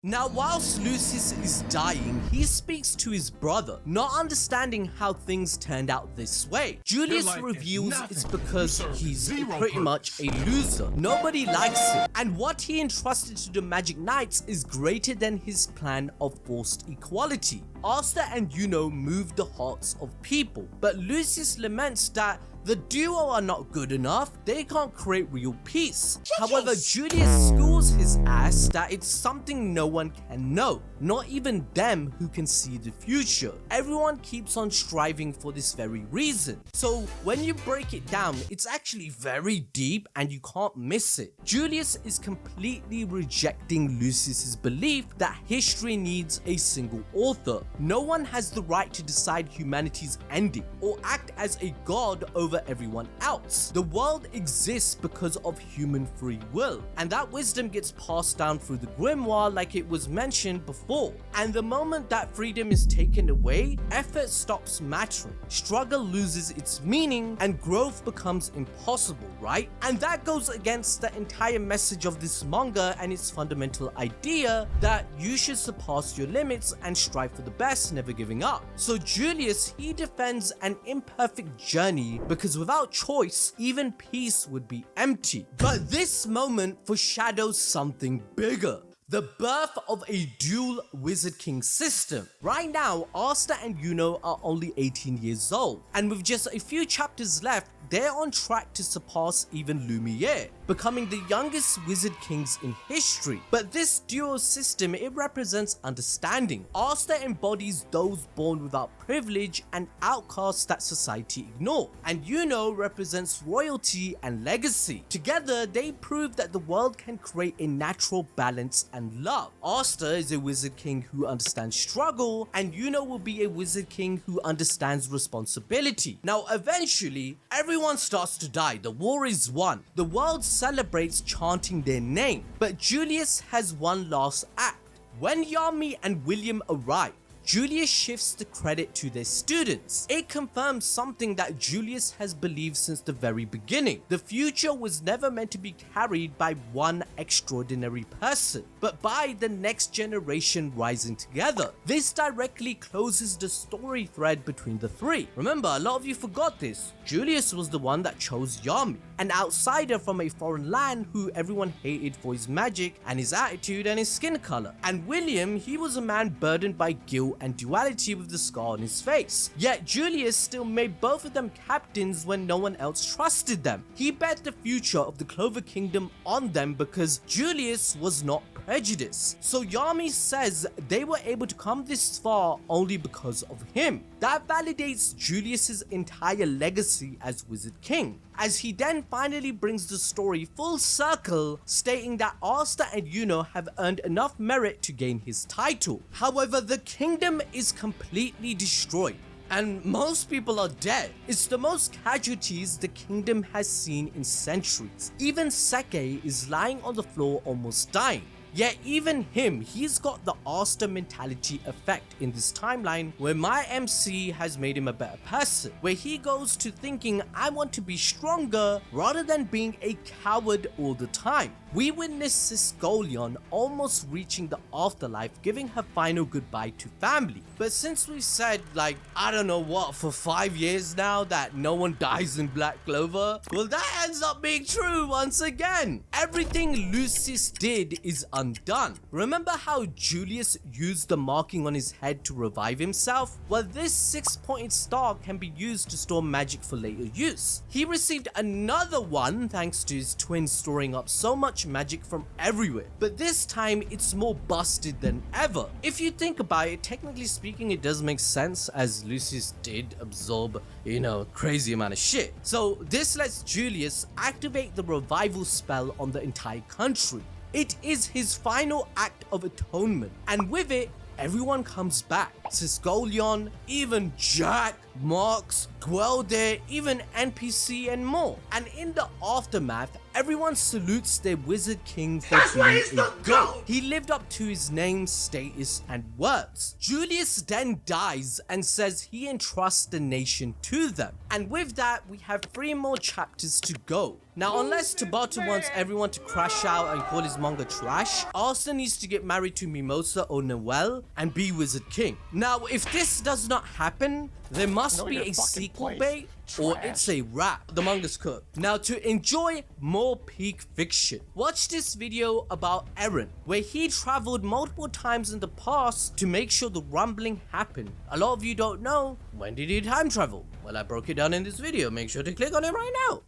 Now, whilst Lucius is dying, he speaks to his brother, not understanding how things turned out this way. Julius reveals it's because he's pretty much a loser. Nobody likes him, and what he entrusted to the Magic Knights is greater than his plan of forced equality. Asta and Yuno move the hearts of people, but Lucius laments that the duo are not good enough, they can't create real peace. However, Julius schools his ass that it's something no one can know, not even them who can see the future. Everyone keeps on striving for this very reason. So when you break it down, it's actually very deep and you can't miss it. Julius is completely rejecting Lucius's belief that history needs a single author. No one has the right to decide humanity's ending or act as a god over everyone else. The world exists because of human free will, and that wisdom gets passed down through the grimoire like it was mentioned before. And the moment that freedom is taken away, effort stops mattering, struggle loses its meaning, and growth becomes impossible, right? And that goes against the entire message of this manga and its fundamental idea that you should surpass your limits and strive for the best, never giving up. So Julius, he defends an imperfect journey because without choice, even peace would be empty. But this moment foreshadows something bigger. The birth of a dual Wizard King system. Right now, Asta and Yuno are only 18 years old, and with just a few chapters left, they're on track to surpass even Lumiere, becoming the youngest Wizard Kings in history. But this dual system, it represents understanding. Asta embodies those born without privilege and outcasts that society ignore, and Yuno represents royalty and legacy. Together, they prove that the world can create a natural balance and love. Asta is a Wizard King who understands struggle, and Yuno will be a Wizard King who understands responsibility. Now, eventually, everyone starts to die. The war is won. The world celebrates chanting their name. But Julius has one last act. When Yami and William arrive, Julius shifts the credit to their students. It confirms something that Julius has believed since the very beginning. The future was never meant to be carried by one extraordinary person, but by the next generation rising together. This directly closes the story thread between the three. Remember, a lot of you forgot this. Julius was the one that chose Yami, an outsider from a foreign land who everyone hated for his magic and his attitude and his skin color. And William, he was a man burdened by guilt and duality with the scar on his face. Yet Julius still made both of them captains when no one else trusted them. He bet the future of the Clover Kingdom on them because Julius was not prejudiced. So Yami says they were able to come this far only because of him. That validates Julius's entire legacy as Wizard King, as he then finally brings the story full circle, stating that Asta and Yuno have earned enough merit to gain his title. However, the kingdom is completely destroyed, and most people are dead. It's the most casualties the kingdom has seen in centuries. Even Seke is lying on the floor almost dying. Yet even him, he's got the Asta mentality effect in this timeline where my MC has made him a better person, where he goes to thinking I want to be stronger rather than being a coward all the time. We witness Sisgolion almost reaching the afterlife, giving her final goodbye to family. But since we've said I don't know what for 5 years now that no one dies in Black Clover, well that ends up being true once again. Everything Lucius did is undone. Remember how Julius used the marking on his head to revive himself? Well, this 6-pointed star can be used to store magic for later use. He received another one thanks to his twins storing up so much magic from everywhere, but this time it's more busted than ever. If you think about it, technically speaking, it does make sense as Lucius did absorb, crazy amount of shit. So this lets Julius activate the revival spell on the entire country. It is his final act of atonement, and with it, everyone comes back. Sisgolion, even Jack, Marx, Guelde, even NPC and more. And in the aftermath, everyone salutes their wizard king for being a goat. He lived up to his name, status, and words. Julius then dies and says he entrusts the nation to them. And with that, we have 3 more chapters to go. Now, unless Tabata wants everyone to crash out and call his manga trash, Asta needs to get married to Mimosa or Noelle and be Wizard King. Now, if this does not happen, there must be a sequel bait or it's a wrap. The manga's cooked. Now, to enjoy more peak fiction, watch this video about Eren, where he traveled multiple times in the past to make sure the rumbling happened. A lot of you don't know, when did he time travel? Well, I broke it down in this video. Make sure to click on it right now.